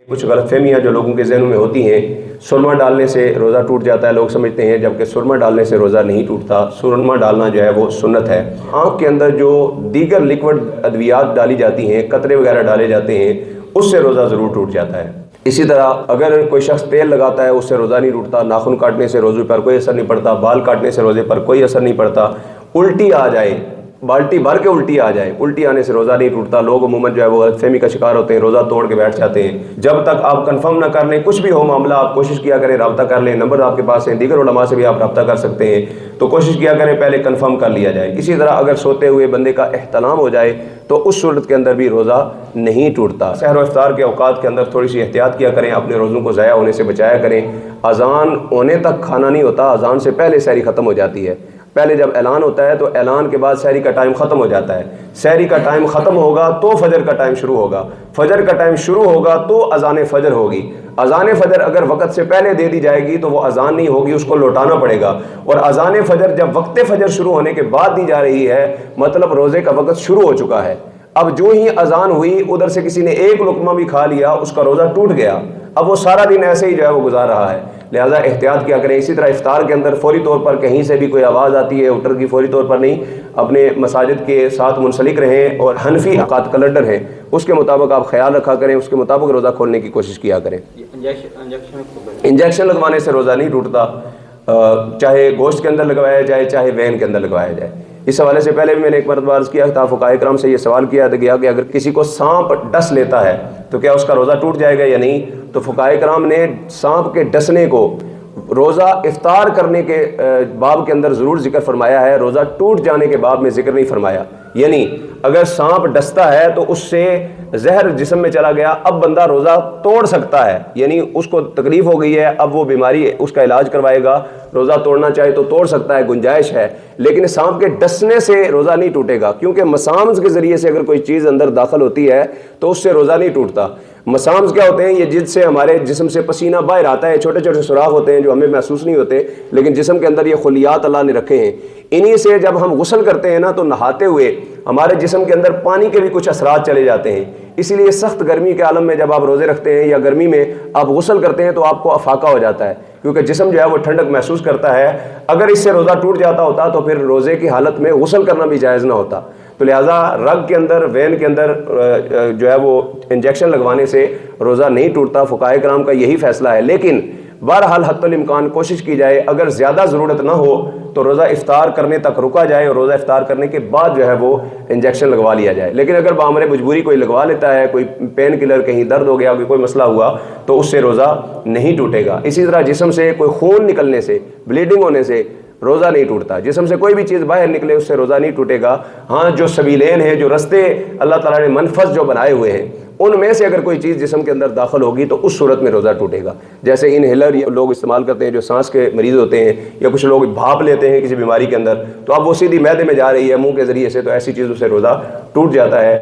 کچھ غلط فہمیاں جو لوگوں کے ذہنوں میں ہوتی ہیں، سرما ڈالنے سے روزہ ٹوٹ جاتا ہے، لوگ سمجھتے ہیں، جبکہ سرما ڈالنے سے روزہ نہیں ٹوٹتا۔ سرما ڈالنا جو ہے وہ سنت ہے۔ آنکھ کے اندر جو دیگر لیکوڈ ادویات ڈالی جاتی ہیں، قطرے وغیرہ ڈالے جاتے ہیں، اس سے روزہ ضرور ٹوٹ جاتا ہے۔ اسی طرح اگر کوئی شخص تیل لگاتا ہے، اس سے روزہ نہیں ٹوٹتا۔ ناخن کاٹنے سے روزے پر کوئی اثر نہیں پڑتا، بال کاٹنے سے روزے پر کوئی اثر نہیں پڑتا۔ الٹی آ جائے، بالٹی بھر کے الٹی آ جائے، الٹی آنے سے روزہ نہیں ٹوٹتا۔ لوگ عموماً جو ہے وہ غلط فہمی کا شکار ہوتے ہیں، روزہ توڑ کے بیٹھ جاتے ہیں۔ جب تک آپ کنفرم نہ کر لیں، کچھ بھی ہو معاملہ، آپ کوشش کیا کریں رابطہ کر لیں، نمبر آپ کے پاس ہیں، دیگر علماء سے بھی آپ رابطہ کر سکتے ہیں، تو کوشش کیا کریں پہلے کنفرم کر لیا جائے۔ اسی طرح اگر سوتے ہوئے بندے کا احتلام ہو جائے تو اس صورت کے اندر بھی روزہ نہیں ٹوٹتا۔ سحر و افطار کے اوقات کے اندر تھوڑی سی احتیاط کیا کریں، اپنے روزوں کو ضائع ہونے سے بچایا کریں۔ اذان ہونے تک کھانا نہیں ہوتا، اذان سے پہلے سحری ختم ہو جاتی ہے۔ پہلے جب اعلان ہوتا ہے تو اعلان کے بعد سحری کا ٹائم ختم ہو جاتا ہے۔ سحری کا ٹائم ختم ہوگا تو فجر کا ٹائم شروع ہوگا، فجر کا ٹائم شروع ہوگا تو اذان فجر ہوگی۔ اذان فجر اگر وقت سے پہلے دے دی جائے گی تو وہ اذان نہیں ہوگی، اس کو لوٹانا پڑے گا۔ اور اذان فجر جب وقت فجر شروع ہونے کے بعد دی جا رہی ہے، مطلب روزے کا وقت شروع ہو چکا ہے۔ اب جو ہی اذان ہوئی، ادھر سے کسی نے ایک لقمہ بھی کھا لیا، اس کا روزہ ٹوٹ گیا۔ اب وہ سارا دن ایسے ہی جو ہے وہ گزار رہا ہے، لہذا احتیاط کیا کریں۔ اسی طرح افطار کے اندر فوری طور پر کہیں سے بھی کوئی آواز آتی ہے ہوٹل کی، فوری طور پر نہیں، اپنے مساجد کے ساتھ منسلک رہیں، اور حنفی اوقات کیلنڈر ہیں اس کے مطابق آپ خیال رکھا کریں، اس کے مطابق روزہ کھولنے کی کوشش کیا کریں۔ انجیکشن لگوانے سے روزہ نہیں ٹوٹتا، چاہے گوشت کے اندر لگوایا جائے، چاہے وین کے اندر لگوایا جائے۔ اس حوالے سے پہلے بھی میں نے ایک مرتبہ عرض کیا تھا، فقہاء کرام سے یہ سوال کیا گیا کہ اگر کسی کو سانپ ڈس لیتا ہے تو کیا اس کا روزہ ٹوٹ جائے گا یا نہیں؟ تو فقہاء کرام نے سانپ کے ڈسنے کو روزہ افطار کرنے کے باب کے اندر ضرور ذکر فرمایا ہے، روزہ ٹوٹ جانے کے باب میں ذکر نہیں فرمایا۔ یعنی اگر سانپ ڈستا ہے تو اس سے زہر جسم میں چلا گیا، اب بندہ روزہ توڑ سکتا ہے، یعنی اس کو تکلیف ہو گئی ہے، اب وہ بیماری اس کا علاج کروائے گا، روزہ توڑنا چاہے تو توڑ سکتا ہے، گنجائش ہے۔ لیکن سانپ کے ڈسنے سے روزہ نہیں ٹوٹے گا، کیونکہ مسامز کے ذریعے سے اگر کوئی چیز اندر داخل ہوتی ہے تو اس سے روزہ نہیں ٹوٹتا۔ مسامز کیا ہوتے ہیں؟ یہ جلد سے ہمارے جسم سے پسینہ باہر آتا ہے، چھوٹے چھوٹے سوراخ ہوتے ہیں جو ہمیں محسوس نہیں ہوتے، لیکن جسم کے اندر یہ خلیات اللہ نے رکھے ہیں۔ انہی سے جب ہم غسل کرتے ہیں نا تو نہاتے ہوئے ہمارے جسم کے اندر پانی کے بھی کچھ اثرات چلے جاتے ہیں۔ اسی لیے سخت گرمی کے عالم میں جب آپ روزے رکھتے ہیں یا گرمی میں آپ غسل کرتے ہیں تو آپ کو افاقہ ہو جاتا ہے، کیونکہ جسم جو ہے وہ ٹھنڈک محسوس کرتا ہے۔ اگر اس سے روزہ ٹوٹ جاتا ہوتا تو پھر روزے کی حالت میں غسل کرنا بھی جائز نہ ہوتا۔ تو لہٰذا رگ کے اندر، وین کے اندر جو ہے وہ انجیکشن لگوانے سے روزہ نہیں ٹوٹتا، فقہاء کرام کا یہی فیصلہ ہے۔ لیکن بہرحال حتی الامکان کوشش کی جائے، اگر زیادہ ضرورت نہ ہو تو روزہ افطار کرنے تک رکا جائے، اور روزہ افطار کرنے کے بعد جو ہے وہ انجیکشن لگوا لیا جائے۔ لیکن اگر بامر مجبوری کوئی لگوا لیتا ہے، کوئی پین کلر، کہیں درد ہو گیا، کوئی مسئلہ ہوا، تو اس سے روزہ نہیں ٹوٹے گا۔ اسی طرح جسم سے کوئی خون نکلنے سے، بلیڈنگ ہونے سے روزہ نہیں ٹوٹتا۔ جسم سے کوئی بھی چیز باہر نکلے اس سے روزہ نہیں ٹوٹے گا۔ ہاں، جو سبیلین ہیں، جو رستے اللہ تعالیٰ نے منفذ جو بنائے ہوئے ہیں، ان میں سے اگر کوئی چیز جسم کے اندر داخل ہوگی تو اس صورت میں روزہ ٹوٹے گا۔ جیسے انہیلر لوگ استعمال کرتے ہیں جو سانس کے مریض ہوتے ہیں، یا کچھ لوگ بھاپ لیتے ہیں کسی بیماری کے اندر، تو اب وہ سیدھی معدے میں جا رہی ہے منہ کے ذریعے سے، تو ایسی چیزوں سے روزہ ٹوٹ جاتا ہے۔